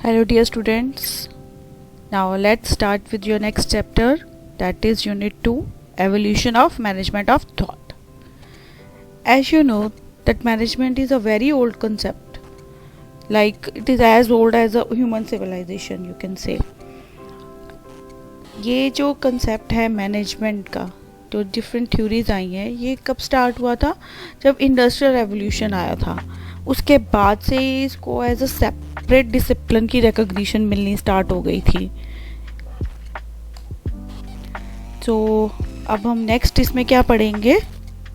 Hello dear students, now let's start with your next chapter, that is Unit 2, Evolution of Management of Thought. As you know that management is a very old concept, like it is as old as a human civilization you can say. ये जो concept है management का, जो different theories आई हैं, ये कब start हुआ था? जब industrial revolution आया था. उसके बाद से इसको एज अ सेपरेट डिसिप्लिन की रिकॉग्निशन मिलनी स्टार्ट हो गई थी. तो अब हम नेक्स्ट इसमें क्या पढ़ेंगे,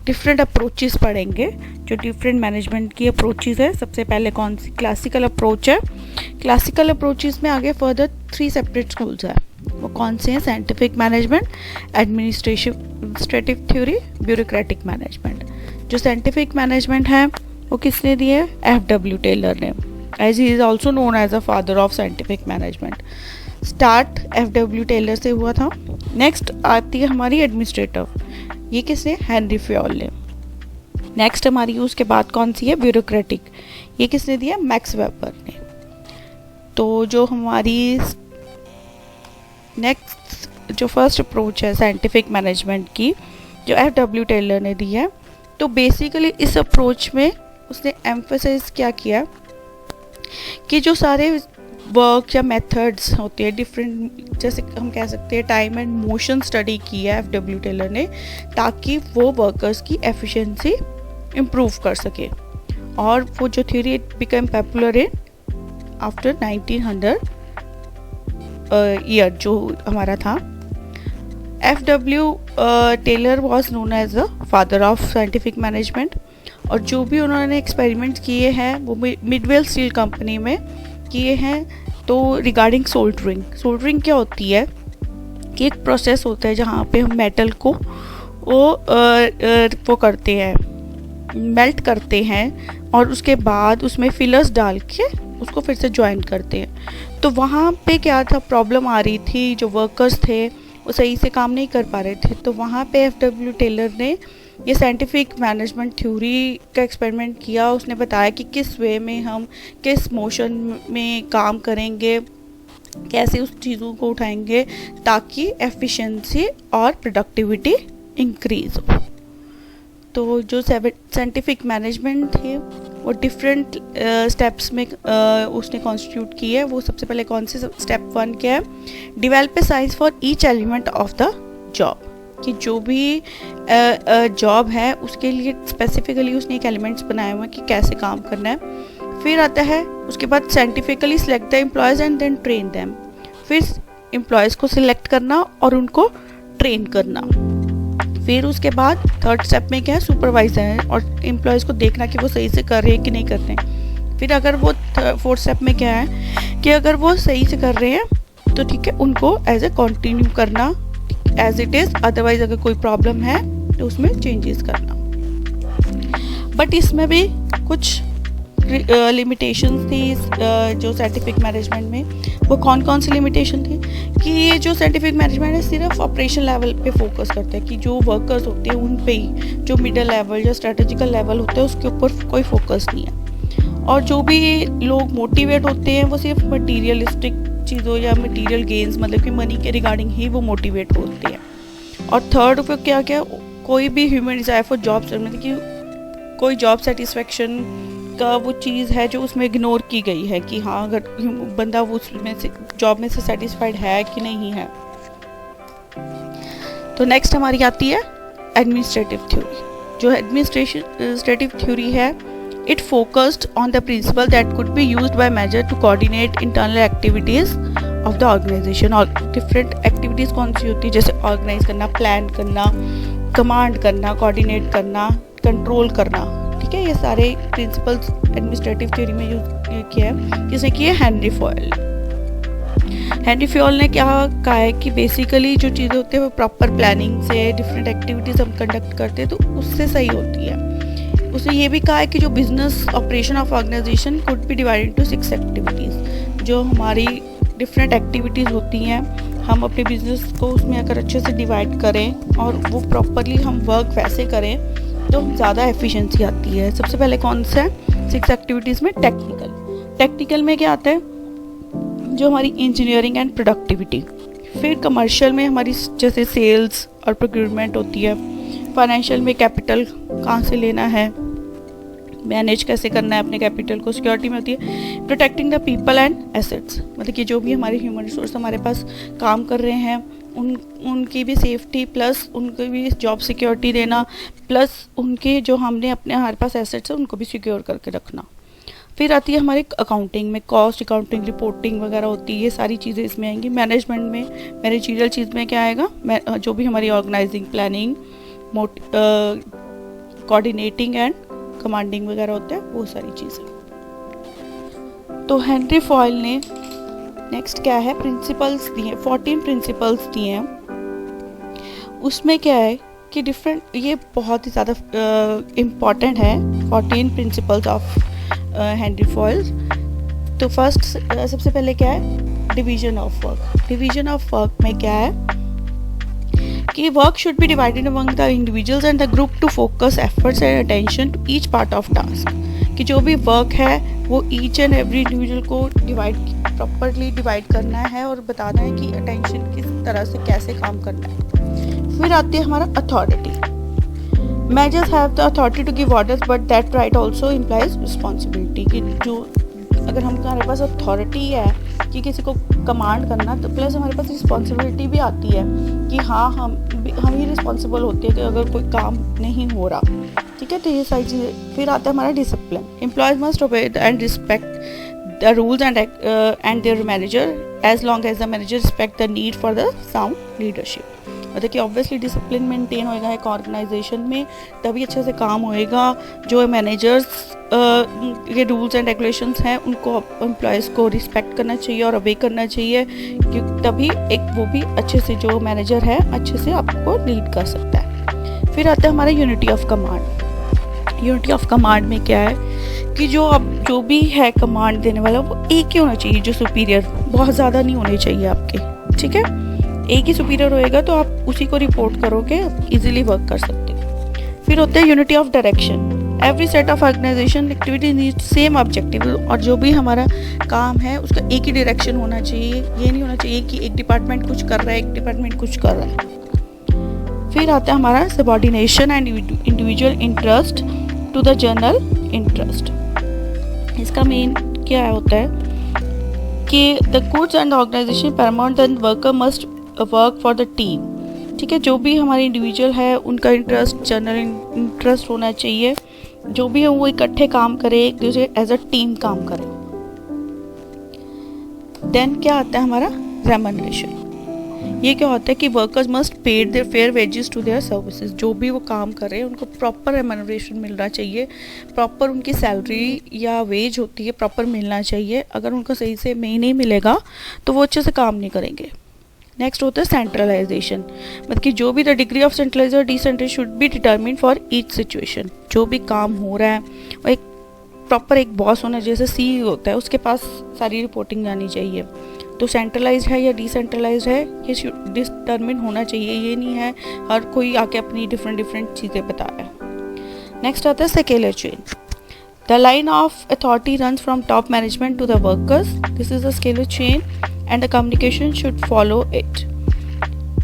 डिफरेंट अप्रोचेस पढ़ेंगे. जो डिफरेंट मैनेजमेंट की अप्रोचेस है, सबसे पहले कौन सी क्लासिकल अप्रोच है. क्लासिकल अप्रोचेस में आगे फर्दर 3 सेपरेट स्कूल्स है. वो कौन से हैं? Scientific management, administrative theory, bureaucratic management. जो साइंटिफिक मैनेजमेंट है वो किसने दिए? F.W. टेलर ने, as he is also known as a father of scientific management. Start F.W. Taylor से हुआ था. नेक्स्ट आती है हमारी एडमिनिस्ट्रेटिव, ये किसने? हेनरी फ्योल ने. नेक्स्ट हमारी उसके बाद कौन सी है? ब्यूरोक्रेटिक, ये किसने दिया? मैक्स वेबर ने. तो जो हमारी नेक्स्ट जो फर्स्ट अप्रोच है साइंटिफिक मैनेजमेंट की, जो F.W. टेलर ने दी है, तो बेसिकली इस अप्रोच में उसने एम्फसाइज क्या किया कि जो सारे वर्क या मेथड्स होते हैं डिफरेंट, जैसे हम कह सकते हैं टाइम एंड मोशन स्टडी की है F.W. टेलर ने, ताकि वो वर्कर्स की एफिशिएंसी इम्प्रूव कर सके. और वो जो theory become popular in after 1900 year जो हमारा था. F.W. Taylor was known as the father of scientific management. और जो भी उन्होंने एक्सपेरिमेंट्स किए हैं वो मिडवेल स्टील कंपनी में किए हैं. तो रिगार्डिंग सोल्डरिंग क्या होती है कि एक प्रोसेस होता है जहाँ पे हम मेटल को वो करते हैं, मेल्ट करते हैं और उसके बाद उसमें फिलर्स डाल के उसको फिर से ज्वाइन करते हैं. तो वहाँ पे क्या था, प्रॉब्लम आ रही थी, जो वर्कर्स थे वो सही से काम नहीं कर पा रहे थे. तो वहाँ पे F.W. टेलर ने ये साइंटिफिक मैनेजमेंट थ्योरी का एक्सपेरिमेंट किया. उसने बताया कि किस वे में हम किस मोशन में काम करेंगे, कैसे उस चीज़ों को उठाएंगे ताकि एफिशिएंसी और प्रोडक्टिविटी इंक्रीज हो. तो जो साइंटिफिक मैनेजमेंट थे वो डिफरेंट स्टेप्स में उसने कॉन्स्टिट्यूट की है. वो सबसे पहले कौन से स्टेप 1 क्या है? Develop science for each element of the job, कि जो भी जॉब है उसके लिए स्पेसिफिकली उसने एक एलिमेंट्स बनाए हुए हैं कि कैसे काम करना है. फिर आता है उसके बाद scientifically select the employees and then train them. फिर एम्प्लॉयज़ को सिलेक्ट करना और उनको ट्रेन करना. फिर उसके बाद थर्ड स्टेप में क्या है? सुपरवाइजर है और एम्प्लॉयज़ को देखना कि वो सही से कर रहे हैं कि नहीं कर रहे हैं. फिर अगर वो फोर्थ स्टेप में क्या है कि अगर वो सही से कर रहे हैं तो ठीक है, उनको एज ए कंटिन्यू करना एज इट इज़. अदरवाइज अगर कोई प्रॉब्लम है तो उसमें चेंजेस करना. बट इसमें भी कुछ लिमिटेशंस थी जो साइंटिफिक मैनेजमेंट में. वो कौन कौन सी लिमिटेशन थी कि ये जो साइंटिफिक मैनेजमेंट है सिर्फ ऑपरेशन लेवल पे फोकस करता है, कि जो वर्कर्स होते हैं उन पे ही, जो मिडल लेवल या स्ट्रेटेजिकल लेवल होता है उसके ऊपर कोई फोकस नहीं है. और जो भी लोग मोटिवेट होते हैं वो सिर्फ मटीरियलिस्टिक चीज़ों या मटीरियल गेन्स, मतलब कि मनी के रिगार्डिंग ही वो मोटिवेट होते हैं. और थर्ड पे क्या क्या, कोई भी ह्यूमन डिज़ायर फॉर जॉब, मतलब कि कोई जॉब सेटिस्फेक्शन का वो चीज़ है जो उसमें इग्नोर की गई है कि हाँ अगर बंदा वो उसमें से जॉब में से सेटिस्फाइड है कि नहीं है. तो नेक्स्ट हमारी आती है एडमिनिस्ट्रेटिव थ्योरी. जो एडमिनिस्ट्रेटिव थ्योरी है, it focused on the principle that could be used by manager to coordinate internal activities of the organization. और different activities कौन सी होती है? जैसे ऑर्गेनाइज करना, प्लान करना, कमांड करना, कोऑर्डिनेट करना, कंट्रोल करना. ठीक है, ये सारे प्रिंसिपल्स एडमिनिस्ट्रेटिव थ्योरी में यूज किया है. किसने किया? Henry Fayol. हेनरी फ्योल ने क्या कहा है कि बेसिकली जो चीज़ें होती है वो प्रॉपर प्लानिंग से डिफरेंट एक्टिविटीज़ हम कंडक्ट करते हैं तो उससे सही होती है. उसने ये भी कहा है कि जो business operation of organization could be divided into 6 activities. जो हमारी डिफरेंट एक्टिविटीज़ होती हैं, हम अपने बिजनेस को उसमें अगर अच्छे से डिवाइड करें और वो प्रॉपरली हम वर्क वैसे करें तो ज़्यादा एफिशिएंसी आती है. सबसे पहले कौन सा है 6 एक्टिविटीज़ में? टेक्निकल में क्या आता है? जो हमारी इंजीनियरिंग एंड प्रोडक्टिविटी। फिर कमर्शियल में हमारी जैसे सेल्स और प्रोक्यूरमेंट होती है। फाइनेंशियल में कैपिटल कहाँ से लेना है, मैनेज कैसे करना है अपने कैपिटल को। सिक्योरिटी में होती है protecting the people and assets, मतलब कि जो भी हमारे ह्यूमन रिसोर्स हमारे पास काम कर रहे हैं उनकी भी सेफ्टी, प्लस उनको भी जॉब सिक्योरिटी देना, प्लस उनके जो हमने अपने हमारे पास एसेट्स हैं उनको भी सिक्योर करके रखना। फिर आती है हमारे अकाउंटिंग में कॉस्ट अकाउंटिंग, रिपोर्टिंग वगैरह होती है, ये सारी चीज़ें इसमें आएंगी। मैनेजमेंट में मैनेजरियल चीज़ में क्या आएगा, जो भी हमारी organizing, planning, coordinating and commanding वगैरह होता है, वो सारी चीज़ें। तो हेनरी फॉयल ने नेक्स्ट क्या है, प्रिंसिपल्स दिए, 14 प्रिंसिपल्स दिए हैं। उसमें क्या है कि डिफरेंट, ये बहुत ही ज़्यादा इम्पॉर्टेंट है 14 प्रिंसिपल्स ऑफ हेनरी फॉयल। तो फर्स्ट सबसे पहले क्या है, division of work. Division of work में क्या है कि work should be divided among the individuals and the group to focus efforts and attention to each part of task. कि जो भी वर्क है वो ईच एंड एवरी इंडिविजुअल को प्रॉपरली डिवाइड करना है और बताना है कि अटेंशन किस तरह से कैसे काम करना है। फिर आती है हमारा authority. Managers have the authority to give orders but that right also implies responsibility. कि जो अगर हमारे पास अथॉरिटी है कि किसी को कमांड करना, तो प्लस हमारे पास रिस्पॉन्सिबिलिटी भी आती है कि हाँ हम ही रिस्पॉन्सिबल होती है कि अगर कोई काम नहीं हो रहा, ठीक है। तो ये सारी चीज़ें। फिर आता है हमारा discipline. Employees must obey and respect the rules and their manager as long as the manager respect the need for the sound leadership. मतलब कि ऑब्वियसली डिसिप्लिन मेंटेन होएगा एक ऑर्गेनाइजेशन में, तभी अच्छे से काम होएगा। जो मैनेजर्स ये रूल्स एंड रेगुलेशंस हैं उनको एम्प्लॉयज़ को रिस्पेक्ट करना चाहिए और ओबे करना चाहिए, क्योंकि तभी एक वो भी अच्छे से, जो मैनेजर है अच्छे से आपको लीड कर सकता है। फिर आता है हमारा unity of command. Unity of command में क्या है कि जो भी है कमांड देने वाला वो एक ही होना चाहिए, जो सुपीरियर, बहुत ज़्यादा नहीं होने चाहिए आपके, ठीक है। एक ही सुपीरियर होएगा तो आप उसी को रिपोर्ट करोगे, इजीली वर्क कर सकते हो। फिर होता है unity of direction. Every set of organization activity need same objective. और जो भी हमारा काम है उसका एक ही डायरेक्शन होना चाहिए, ये नहीं होना चाहिए कि एक डिपार्टमेंट कुछ कर रहा है, एक डिपार्टमेंट कुछ कर रहा है। फिर आता है हमारा subordination and individual interest to the general interest. इसका मेन क्या होता है कि the goods and organization paramount the worker must work for the team, ठीक है। जो भी हमारे इंडिविजुअल है उनका इंटरेस्ट जनरल इंटरेस्ट होना चाहिए, जो भी है वो इकट्ठे काम करे, एक दूसरे एज अ टीम काम करे। देन क्या आता है हमारा रेम्यूनरेशन। ये क्या होता है कि workers must paid their fair wages to their services. जो भी वो काम कर रहे हैं उनको प्रॉपर रेम्यूनरेशन मिलना चाहिए, प्रॉपर उनकी सैलरी या वेज होती है प्रॉपर मिलना चाहिए। अगर उनको सही से नहीं मिलेगा तो वो अच्छे से काम नहीं करेंगे। नेक्स्ट होता है सेंट्रलाइजेशन, मतलब कि जो भी द डिग्री ऑफ सेंट्रलाइज और decentralize should be determine for each situation. जो भी काम हो रहा है वो एक प्रॉपर एक बॉस होना, जैसे सी होता है उसके पास सारी रिपोर्टिंग जानी चाहिए। तो सेंट्रलाइज है या डिसेंट्रलाइज है ये डिटरमिन होना चाहिए, ये नहीं है हर कोई आके अपनी डिफरेंट चीज़ें बता रहा है। नेक्स्ट आता है scalar chain. The line of authority runs from top management to the workers. This is a scalar chain and the communication should follow it.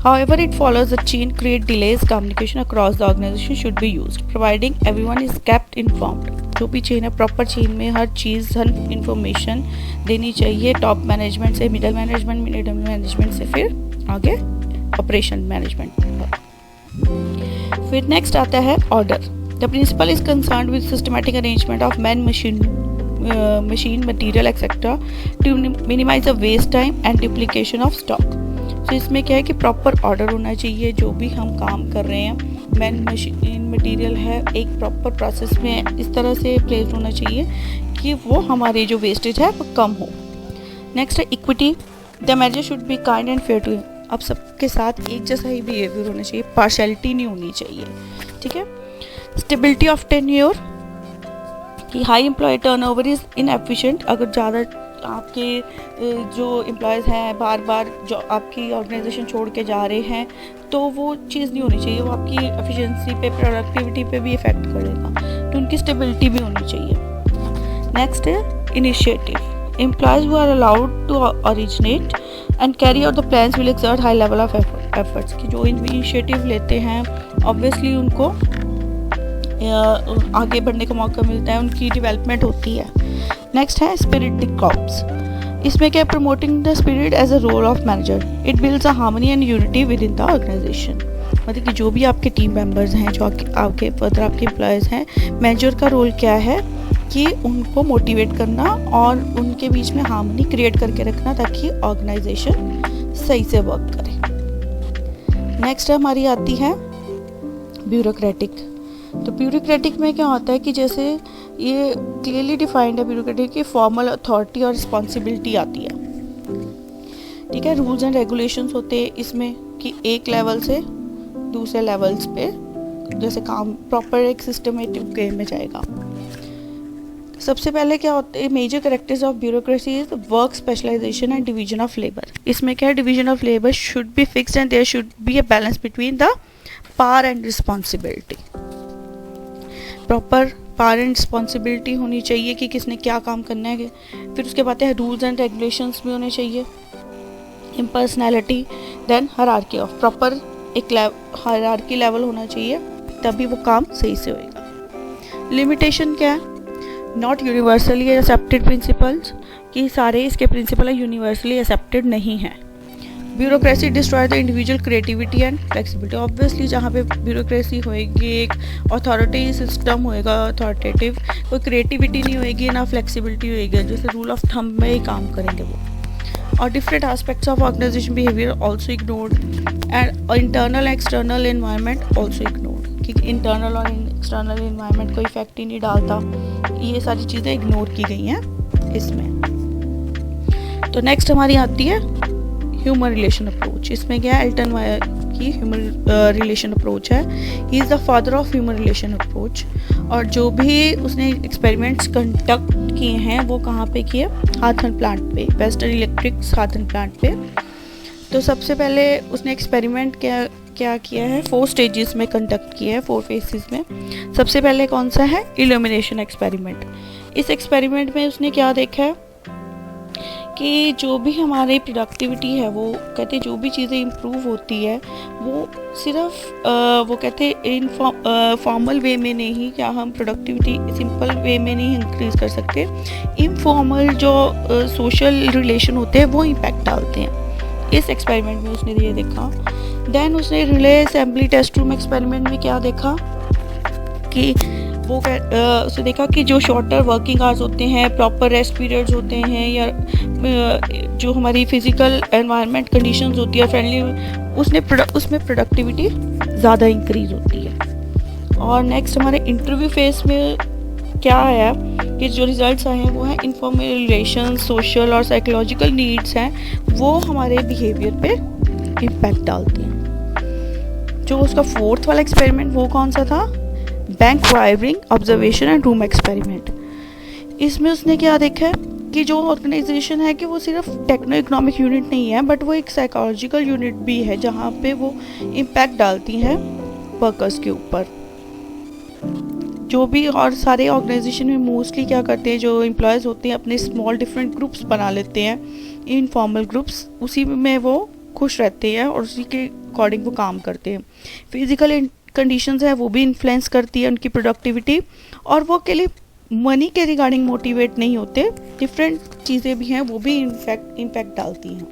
However, it follows the chain create delays. Communication across the organization should be used, providing everyone is kept informed. जो भी chain है proper chain में हर चीज़, हर information देनी चाहिए top management से, middle management से फिर आगे ऑपरेशन मैनेजमेंट। फिर नेक्स्ट आता है order. The principle is concerned with systematic arrangement of man machine material etc to minimize the waste time and duplication of stock। तो इसमें क्या है कि प्रॉपर ऑर्डर होना चाहिए। जो भी हम काम कर रहे हैं, मैन मशीन मटेरियल है, एक प्रॉपर प्रोसेस में इस तरह से प्लेस होना चाहिए कि वो हमारी जो वेस्टेज है वो कम हो। नेक्स्ट है equity. The manager should be kind and fair to. अब सबके साथ एक जैसा ही बिहेवियर होना चाहिए, पार्शियलिटी नहीं होनी चाहिए, ठीक है। स्टेबिलिटी ऑफ टेन्योर कि high employee turnover is inefficient. अगर ज़्यादा आपके जो एम्प्लॉयज़ हैं बार बार जो आपकी ऑर्गेनाइजेशन छोड़ के जा रहे हैं, तो वो चीज़ नहीं होनी चाहिए, वो आपकी एफिशिएंसी पे, प्रोडक्टिविटी पे भी इफ़ेक्ट करेगा। तो उनकी स्टेबिलिटी भी होनी चाहिए। नेक्स्ट है initiative. Employees who are allowed to originate and carry out the plans will exert high level of efforts। कि जो इनिशिएटिव लेते हैं ऑब्वियसली उनको आगे बढ़ने का मौका मिलता है, उनकी डेवलपमेंट होती है। नेक्स्ट है स्पिरिट कॉर्प्स। इसमें क्या, promoting the spirit as a role of manager, it builds a harmony and unity within the organization. मतलब कि जो भी आपके टीम मेंबर्स हैं, जो आपके फर्दर आपके एम्प्लॉयज़ हैं, मैनेजर का रोल क्या है कि उनको मोटिवेट करना और उनके बीच में हार्मनी क्रिएट करके रखना ताकि ऑर्गेनाइजेशन सही से वर्क करे। नेक्स्ट हमारी आती है ब्यूरोक्रेटिक। तो ब्यूरोक्रेटिक में क्या होता है कि जैसे ये क्लियरली डिफाइंड है ब्यूरोक्रेटिक की फॉर्मल अथॉरिटी और रिस्पॉन्सिबिलिटी आती है। ठीक है, रूल्स एंड रेगुलेशंस होते हैं इसमें कि एक लेवल से दूसरे लेवल्स पे जैसे काम प्रॉपर एक सिस्टमेटिक वे में जाएगा। सबसे पहले क्या होता है, major characters of bureaucracy is work specialization and division of labour. इसमें क्या है, division of labour should be fixed and there should be a balance between the power and responsibility. Proper power and responsibility होनी चाहिए कि किसने क्या काम करना है। फिर उसके बाद है रूल्स एंड रेगुलेशंस भी होने चाहिए, impersonality, then hierarchy of, proper एक हायरार्की लेवल होना चाहिए, तभी वो काम सही से होएगा। लिमिटेशन क्या है, नॉट यूनिवर्सली एक्सेप्टेड प्रिंसिपल्स, कि सारे इसके प्रिंसिपल यूनिवर्सली एक्सेप्टेड नहीं है। Bureaucracy destroy the individual creativity and flexibility. Obviously जहाँ पे ब्यूरोक्रेसी होएगी, एक अथॉरिटी सिस्टम होएगा अथॉरिटेटिव, कोई क्रिएटिविटी नहीं होएगी ना फ्लेक्सिबिलिटी होएगी, जैसे रूल ऑफ थंब में ही काम करेंगे वो। और different aspects of organization behaviour also ignored and internal external environment also ignored, कि इंटरनल और एक्सटर्नल एनवायरनमेंट कोई इफेक्ट ही नहीं डालता, ये सारी चीज़ें इग्नोर की गई हैं इसमें। तो नेक्स्ट हमारी आती है ह्यूमन रिलेशन अप्रोच। इसमें क्या है, एल्टन वायर की ह्यूमन रिलेशन अप्रोच है। He is the father of human relation approach. और जो भी उसने एक्सपेरिमेंट्स कंडक्ट किए हैं वो कहाँ पे किए, हाथन प्लांट पे, वेस्टर्न इलेक्ट्रिक्स हाथन प्लांट पे। तो सबसे पहले उसने एक्सपेरिमेंट क्या किया है, 4 स्टेजेस में कंडक्ट किया है, 4 फेजेस में। सबसे पहले कौन सा है, इल्यूमिनेशन एक्सपेरिमेंट। इस एक्सपेरिमेंट में उसने क्या देखा है कि जो भी हमारी प्रोडक्टिविटी है, वो कहते हैं जो भी चीज़ें इम्प्रूव होती है वो सिर्फ वो कहते हैं इन फॉर्मल वे में नहीं, क्या हम प्रोडक्टिविटी सिंपल वे में नहीं इंक्रीज़ कर सकते, इनफॉर्मल जो सोशल रिलेशन होते हैं वो इम्पैक्ट डालते हैं। इस एक्सपेरिमेंट में उसने ये देखा। देन उसने relay assembly test room experiment में क्या देखा कि वो उसने देखा कि जो शॉर्टर वर्किंग आवर्स होते हैं, प्रॉपर रेस्ट पीरियड्स होते हैं, या जो हमारी फिजिकल एनवायरनमेंट कंडीशंस होती है फ्रेंडली, उसमें प्रोडक्टिविटी ज़्यादा इंक्रीज होती है। और नेक्स्ट हमारे इंटरव्यू फेज में क्या आया कि जो रिजल्ट्स आए हैं वो हैं इनफॉर्मल रिलेशन, सोशल और साइकोलॉजिकल नीड्स हैं, वो हमारे बिहेवियर पे इम्पैक्ट डालती हैं। जो उसका 4th वाला एक्सपेरिमेंट वो कौन सा था, bank wiring observation and room experiment. इसमें उसने क्या देखा है कि जो ऑर्गेनाइजेशन है कि वो सिर्फ टेक्नो इकोनॉमिक यूनिट नहीं है, बट वो एक साइकोलॉजिकल यूनिट भी है जहाँ पे वो इम्पैक्ट डालती हैं वर्कर्स के ऊपर। जो भी और सारे ऑर्गेनाइजेशन में मोस्टली क्या करते हैं, जो एम्प्लॉयज़ होते हैं अपने स्मॉल डिफरेंट ग्रुप्स बना लेते हैं, इनफॉर्मल ग्रुप्स, उसी में वो खुश रहते हैं और उसी के अकॉर्डिंग वो काम करते हैं। फिजिकल कंडीशंस है वो भी इन्फ्लुएंस करती है उनकी प्रोडक्टिविटी, और वो के लिए मनी के रिगार्डिंग मोटिवेट नहीं होते, डिफरेंट चीज़ें भी हैं वो भी इम्पैक्ट डालती हैं।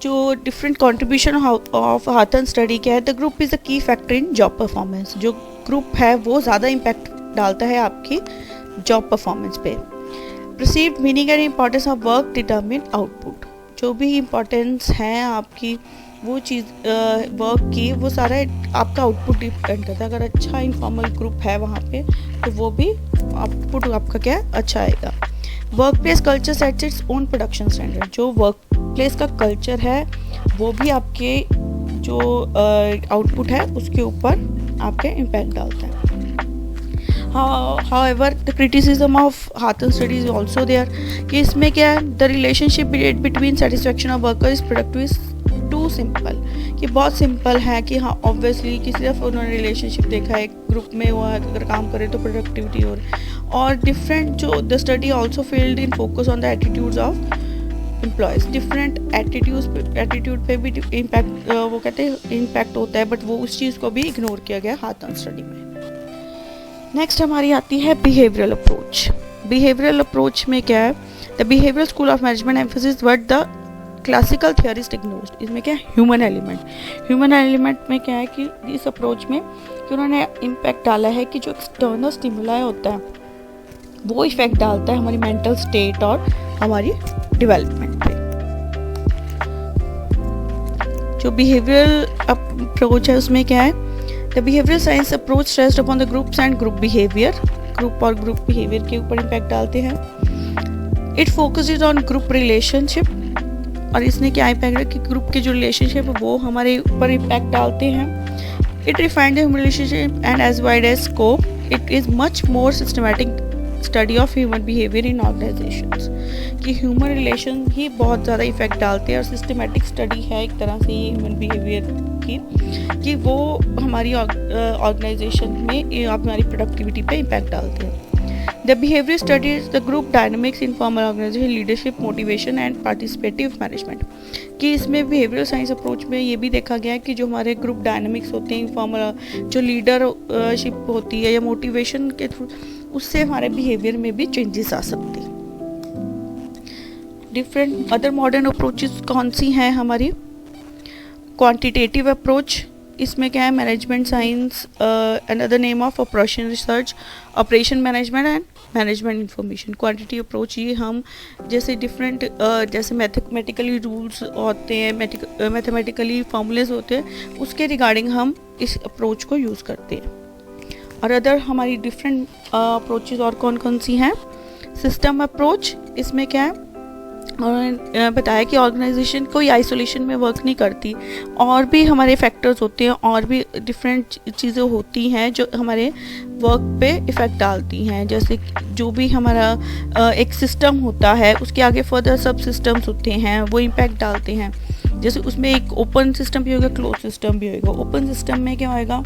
जो डिफरेंट कंट्रीब्यूशन ऑफ हाथन स्टडी क्या है, द ग्रुप इज़ अ की फैक्टर इन जॉब परफॉर्मेंस। जो ग्रुप है वो ज़्यादा इम्पैक्ट डालता है आपकी जॉब परफॉर्मेंस पे। Perceived meaning and importance of work determine output. जो भी इम्पोर्टेंस है आपकी वो चीज़ वर्क की, वो सारा आपका आउटपुट डिपेंड करता है। अगर अच्छा इनफॉर्मल ग्रुप है वहाँ पे तो वो भी आउटपुट आपका क्या है, अच्छा आएगा। Work place culture sets its own production standard. जो वर्क प्लेस का कल्चर है वो भी आपके जो आउटपुट है उसके ऊपर आपके इम्पैक्ट डालता है। However, the criticism of Hathan study is also there कि इसमें क्या है, the relationship between satisfaction of worker is productive is too simple। कि बहुत सिंपल है कि हाँ ऑब्वियसली कि सिर्फ उन्होंने रिलेशनशिप देखा है, ग्रुप में वो अगर काम करे तो प्रोडक्टिविटी हो रही, और डिफरेंट जो the study also field in focus on the attitudes of employees. Different attitude पे भी इम्पैक्ट वो कहते हैं इम्पैक्ट होता है, बट वो उस चीज़ को भी इग्नोर किया गया हाथन स्टडी में। नेक्स्ट हमारी आती है बिहेवियरल अप्रोच। बिहेवियरल अप्रोच में क्या है, the behavioural school of management emphasis what the classical theorist ignored. इसमें क्या है, ह्यूमन एलिमेंट। ह्यूमन एलिमेंट में क्या है कि इस अप्रोच में कि उन्होंने इम्पैक्ट डाला है कि जो एक्सटर्नल स्टिमुलाई होता है वो इफेक्ट डालता है हमारी मेंटल स्टेट और हमारी डेवलपमेंट पे। जो बिहेवियरल अप्रोच है उसमें क्या है, the behavioural science approach stressed upon the groups and group behaviour. Group और ग्रुप बिहेवियर के ऊपर इम्पैक्ट डालते हैं। It focuses on group relationship, और इसने क्या इम्पैक्ट है कि ग्रुप के जो रिलेशनशिप है वो हमारे ऊपर इम्पैक्ट डालते हैं। It refined the human relationship and as wide as scope it is much more systematic study of human behaviour in organizations. कि ह्यूमन रिलेशन ही बहुत ज़्यादा इफेक्ट डालते हैं और सिस्टमैटिक स्टडी है एक तरह से ये ह्यूमन बिहेवियर की, कि वो हमारी ऑर्गेनाइजेशन में हमारी प्रोडक्टिविटी पे इम्पैक्ट डालते हैं। The behaviour studies the group dynamics in formal organization, leadership, motivation and participative management. कि इसमें बिहेवियरल साइंस अप्रोच में ये भी देखा गया है कि जो हमारे ग्रुप डायनामिक्स होते हैं, इनफॉर्मल जो लीडरशिप होती है या मोटिवेशन के थ्रू, उससे हमारे बिहेवियर में भी चेंजेस आ सकते हैं। डिफरेंट अदर मॉडर्न अप्रोचेस कौन सी हैं हमारी, क्वांटिटेटिव अप्रोच। इसमें क्या है, management science another name of operation research, operation management and management information. Quantity approach ये हम जैसे डिफरेंट जैसे मैथमेटिकली रूल्स होते हैं, मैथमेटिकली फॉर्मूलेज होते हैं, उसके रिगार्डिंग हम इस अप्रोच को यूज़ करते हैं। और अदर हमारी डिफरेंट अप्रोचेस और कौन कौन सी हैं, सिस्टम अप्रोच। इसमें क्या है, और बताया कि ऑर्गेनाइजेशन कोई आइसोलेशन में वर्क नहीं करती, और भी हमारे फैक्टर्स होते हैं और भी डिफरेंट चीज़ें होती हैं जो हमारे वर्क पे इफ़ेक्ट डालती हैं। जैसे जो भी हमारा एक सिस्टम होता है उसके आगे फर्दर सब सिस्टम्स होते हैं, वो इम्पैक्ट डालते हैं। जैसे उसमें एक ओपन सिस्टम भी होगा, क्लोज सिस्टम भी होगा। ओपन सिस्टम में क्या होएगा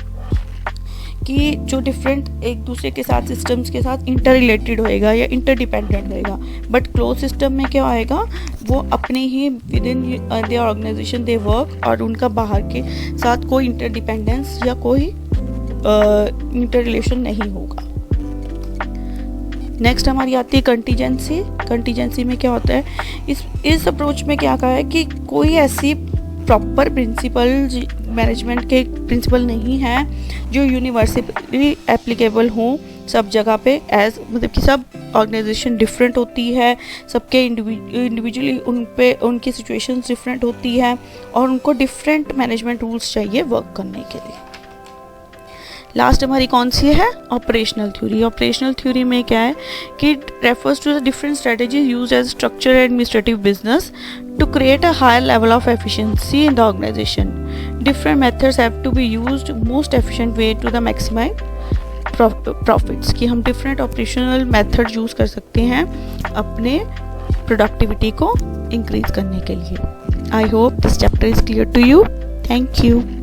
कि जो डिफरेंट एक दूसरे के साथ सिस्टम्स के साथ इंटर रिलेटेड होएगा या इंटरडिपेंडेंट होएगा, बट क्लोज सिस्टम में क्या होएगा, वो अपने ही within their organisation they work, और उनका बाहर के साथ कोई इंटरडिपेंडेंस या कोई इंटर रिलेशन नहीं होगा। नेक्स्ट हमारी आती है कंटीजेंसी। कंटीजेंसी में क्या होता है, इस अप्रोच में क्या कहा है कि कोई ऐसी प्रॉपर प्रिंसिपल मैनेजमेंट के प्रिंसिपल नहीं है जो यूनिवर्सली एप्लीकेबल हों सब जगह पे, एज मतलब कि सब ऑर्गेनाइजेशन डिफरेंट होती है, सबके इंडिविजुअली उन पे उनकी सिचुएशंस डिफरेंट होती है और उनको डिफरेंट मैनेजमेंट रूल्स चाहिए वर्क करने के लिए। लास्ट हमारी कौन सी है, ऑपरेशनल थ्योरी। ऑपरेशनल थ्योरी में क्या है कि it refers to the different strategies used as structure administrative business to create a higher level of efficiency in the organization. Different methods have to be used most efficient way to the maximize profits। कि हम different operational methods use कर सकते हैं अपने productivity को increase करने के लिए। I hope this chapter is clear to you. Thank you.